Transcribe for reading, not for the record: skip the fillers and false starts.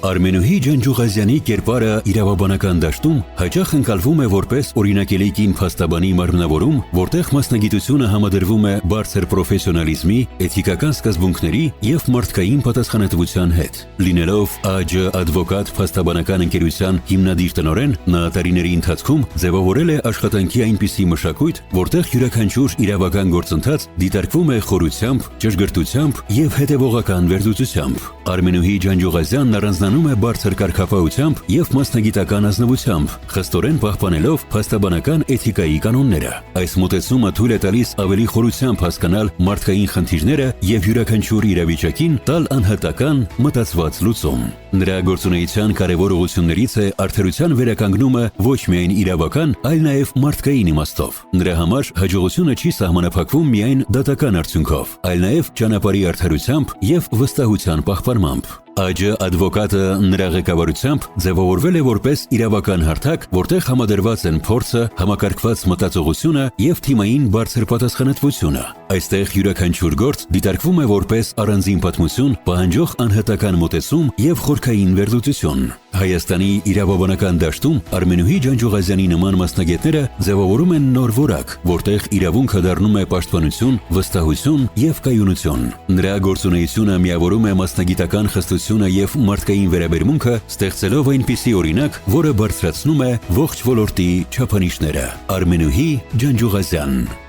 Արմենուհի Ջանջուղազյանի կերպարը իրավաբանական դաշտում հաճախ ընկալվում է որպես օրինակելի կին փաստաբանի մարմնավորում, որտեղ մասնագիտությունը համադրվում է բարձր պրոֆեսիոնալիզմի, էթիկական սկզբունքների եւ մարդկային պատասխանատվության հետ։ Լինելով ԱՋ advocat փաստաբանական ընկերության հիմնադիր տնօրեն, նա տարիների ընթացքում ձևավորել է աշխատանքի այնպիսի մշակույթ, որտեղ յուրաքանչյուր իրավական գործընթաց դիտարկվում է խորությամբ, ճշգրտությամբ եւ հետեւողական վերլուծությամբ։ Արմենուհի Ջանջուղազյանն առանձնանում է բարձր կարգապահությամբ եւ մասնագիտական ազնվությամբ, խստորեն պահպանելով փաստաբանական էթիկայի կանոնները։ Այս մոտեցումը թույլ է տալիս ավելի խորությամբ հասկանալ մարդկային խնդիրները եւ յուրաքանչյուր իրավիճակին տալ անհատական, մտածված լուծում։ Նրա գործունեության կարևոր ուղղություններից է արդարության վերականգնումը ոչ միայն իրավական, այլ նաեւ մարդկային իմաստով։ Նրա համար հաջողությունը չի սահմանափակվում միայն դատական արդյունքով, այլ նաեւ ճանապարհի արդարությամբ եւ վստահության պահպանմամբ։ ԱՋ advocate-ը նրա ղեկավարությամբ ձևավորվել է որպես իրավական հարթակ, որտեղ համադրված են փորձը, համակարգված մտածողությունը եւ թիմային բարձր պատասխանատվությունը։ Այստեղ յուրաքանչյուր գործ դիտարկվում է որպես առանձին պատմություն, պահանջող անհատական մոտեցում եւ խորքային վերլուծություն։ Հայաստանի իրավաբանական դաշտում Արմենուհի Ջանջուղազյանի նման մասնագետները ձևավորում են նոր որակ, որտեղ իրավունքը դառնում է պաշտպանություն, վստահություն եւ կայունություն։ Նրա գործունեությունը միավորում է մասնագիտական խստությունը եւ մարդկային վերաբերմունքը, ստեղծելով այնպիսի օրինակ, որը բարձրացնում է ողջ ոլորտի չափանիշները։ Արմենուհի Ջանջուղազյան։